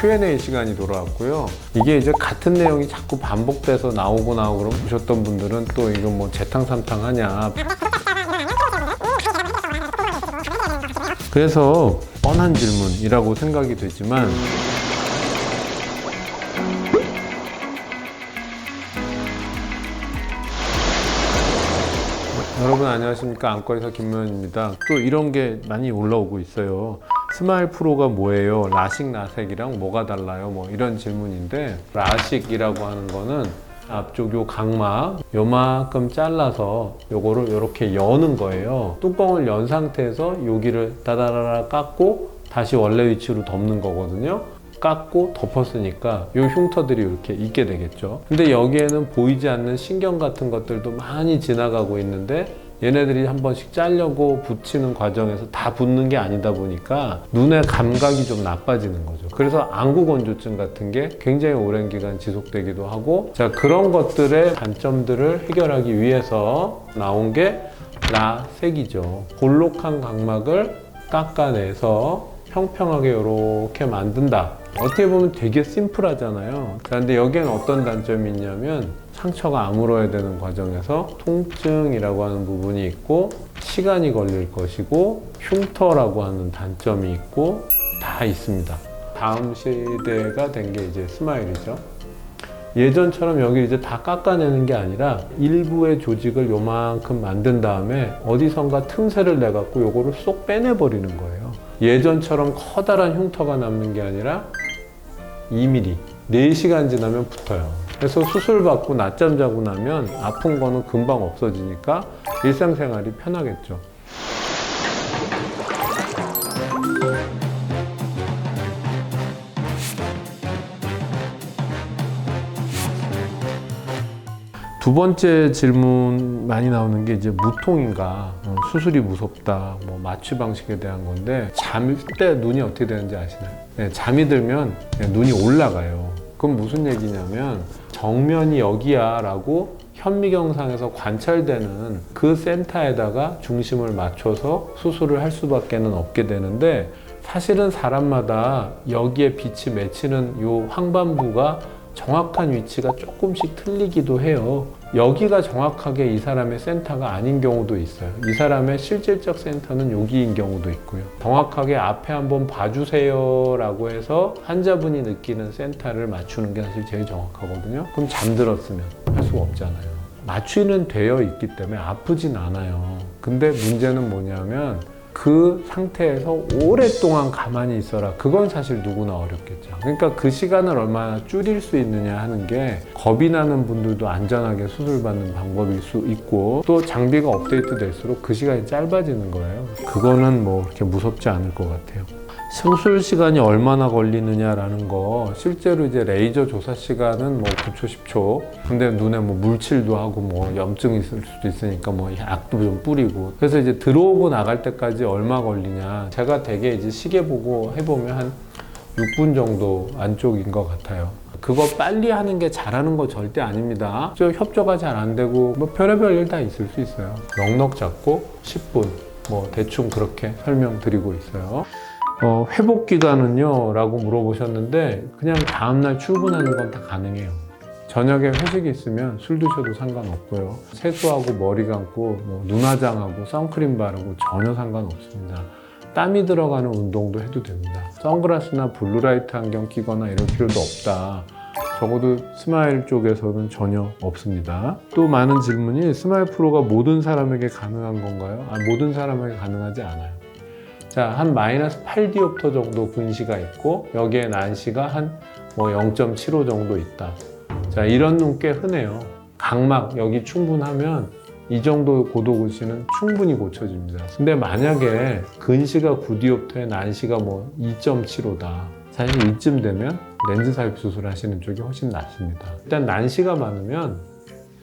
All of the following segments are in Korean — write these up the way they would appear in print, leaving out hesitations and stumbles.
Q&A 시간이 돌아왔고요. 이게 이제 같은 내용이 자꾸 반복돼서 나오고 그럼 보셨던 분들은 또 이거 뭐 재탕삼탕 하냐. 그래서 뻔한 질문이라고 생각이 되지만 여러분 안녕하십니까, 안과의사 김모현입니다. 또 이런 게 많이 올라오고 있어요. 스마일 프로가 뭐예요? 라식, 라섹이랑 뭐가 달라요? 뭐 이런 질문인데, 라식이라고 하는 거는 앞쪽 요 각막 요만큼 잘라서 요거를 이렇게 여는 거예요. 뚜껑을 연 상태에서 여기를 다다다다 깎고 다시 원래 위치로 덮는 거거든요. 깎고 덮었으니까 요 흉터들이 이렇게 있게 되겠죠. 근데 여기에는 보이지 않는 신경 같은 것들도 많이 지나가고 있는데, 얘네들이 한 번씩 자르고 붙이는 과정에서 다 붙는 게 아니다 보니까 눈의 감각이 좀 나빠지는 거죠. 그래서 안구건조증 같은 게 굉장히 오랜 기간 지속되기도 하고, 자, 그런 것들의 단점들을 해결하기 위해서 나온 게 라섹이죠. 볼록한 각막을 깎아내서 평평하게 이렇게 만든다. 어떻게 보면 되게 심플하잖아요. 그런데 여기에는 어떤 단점이 있냐면, 상처가 아물어야 되는 과정에서 통증이라고 하는 부분이 있고, 시간이 걸릴 것이고, 흉터라고 하는 단점이 있고, 다 있습니다. 다음 시대가 된 게 이제 스마일이죠. 예전처럼 여기 이제 다 깎아내는 게 아니라 일부의 조직을 요만큼 만든 다음에 어디선가 틈새를 내갖고 요거를 쏙 빼내버리는 거예요. 예전처럼 커다란 흉터가 남는 게 아니라 2mm, 4시간 지나면 붙어요. 그래서 수술 받고 낮잠 자고 나면 아픈 거는 금방 없어지니까 일상생활이 편하겠죠. 두 번째 질문 많이 나오는 게 이제 무통인가, 수술이 무섭다, 뭐 마취 방식에 대한 건데, 잠일 때 눈이 어떻게 되는지 아시나요? 네, 잠이 들면 눈이 올라가요. 그건 무슨 얘기냐면, 정면이 여기야 라고 현미경상에서 관찰되는 그 센터에다가 중심을 맞춰서 수술을 할 수밖에 없게 되는데, 사실은 사람마다 여기에 빛이 맺히는 요 황반부가 정확한 위치가 조금씩 틀리기도 해요. 여기가 정확하게 이 사람의 센터가 아닌 경우도 있어요. 이 사람의 실질적 센터는 여기인 경우도 있고요. 정확하게 앞에 한번 봐주세요 라고 해서 환자분이 느끼는 센터를 맞추는 게 사실 제일 정확하거든요. 그럼 잠들었으면 할 수가 없잖아요. 맞추는 되어 있기 때문에 아프진 않아요. 근데 문제는 뭐냐면, 그 상태에서 오랫동안 가만히 있어라. 그건 사실 누구나 어렵겠죠. 그러니까 그 시간을 얼마나 줄일 수 있느냐 하는 게, 겁이 나는 분들도 안전하게 수술받는 방법일 수 있고, 또 장비가 업데이트 될수록 그 시간이 짧아지는 거예요. 그거는 뭐 그렇게 무섭지 않을 것 같아요. 수술 시간이 얼마나 걸리느냐라는 거, 실제로 이제 레이저 조사 시간은 뭐 9초, 10초. 근데 눈에 뭐 물칠도 하고 뭐 염증이 있을 수도 있으니까 뭐 약도 좀 뿌리고. 그래서 이제 들어오고 나갈 때까지 얼마 걸리냐. 제가 되게 이제 시계 보고 해보면 한 6분 정도 안쪽인 것 같아요. 그거 빨리 하는 게 잘하는 거 절대 아닙니다. 저 협조가 잘 안 되고 뭐 별의별 일 다 있을 수 있어요. 넉넉 잡고 10분 뭐 대충 그렇게 설명드리고 있어요. 회복 기간은요? 라고 물어보셨는데, 그냥 다음날 출근하는 건 다 가능해요. 저녁에 회식이 있으면 술 드셔도 상관없고요. 세수하고 머리 감고 뭐 눈화장하고 선크림 바르고 전혀 상관없습니다. 땀이 들어가는 운동도 해도 됩니다. 선글라스나 블루라이트 안경 끼거나 이럴 필요도 없다. 적어도 스마일 쪽에서는 전혀 없습니다. 또 많은 질문이, 스마일 프로가 모든 사람에게 가능한 건가요? 모든 사람에게 가능하지 않아요. 자, 한 마이너스 8디옵터 정도 근시가 있고, 여기에 난시가 한 뭐 0.75 정도 있다. 자, 이런 눈 꽤 흔해요. 각막 여기 충분하면 이 정도 고도 근시는 충분히 고쳐집니다. 근데 만약에 근시가 9디옵터에 난시가 뭐 2.75다. 사실 이쯤 되면 렌즈 삽입 수술 하시는 쪽이 훨씬 낫습니다. 일단 난시가 많으면,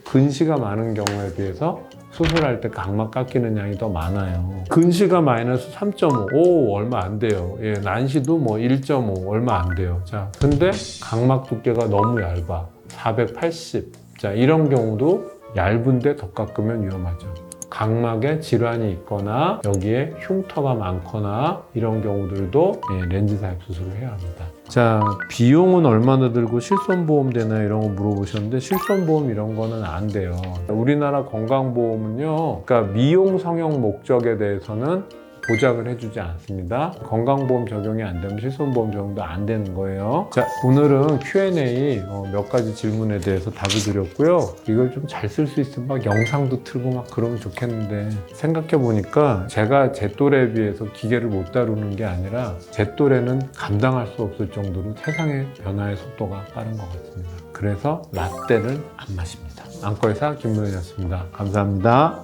근시가 많은 경우에 비해서 수술할 때 각막 깎이는 양이 더 많아요. 근시가 마이너스 3.5, 오, 얼마 안 돼요. 예, 난시도 뭐 1.5, 얼마 안 돼요. 자, 근데 각막 두께가 너무 얇아. 480. 자, 이런 경우도 얇은데 더 깎으면 위험하죠. 각막에 질환이 있거나 여기에 흉터가 많거나 이런 경우들도 렌즈 삽입 수술을 해야 합니다. 자, 비용은 얼마나 들고 실손보험 되나 이런 거 물어보셨는데 실손보험 이런 거는 안 돼요. 우리나라 건강보험은요, 그러니까 미용 성형 목적에 대해서는 보장을 해주지 않습니다. 건강보험 적용이 안 되면 실손보험 적용도 안 되는 거예요. 자, 오늘은 Q&A 몇 가지 질문에 대해서 답을 드렸고요. 이걸 좀 잘 쓸 수 있으면 막 영상도 틀고 막 그러면 좋겠는데 생각해 보니까 제가 제 또래에 비해서 기계를 못 다루는 게 아니라 제 또래는 감당할 수 없을 정도로 세상의 변화의 속도가 빠른 것 같습니다. 그래서 라떼를 안 마십니다. 안과의사 김문현이었습니다. 감사합니다.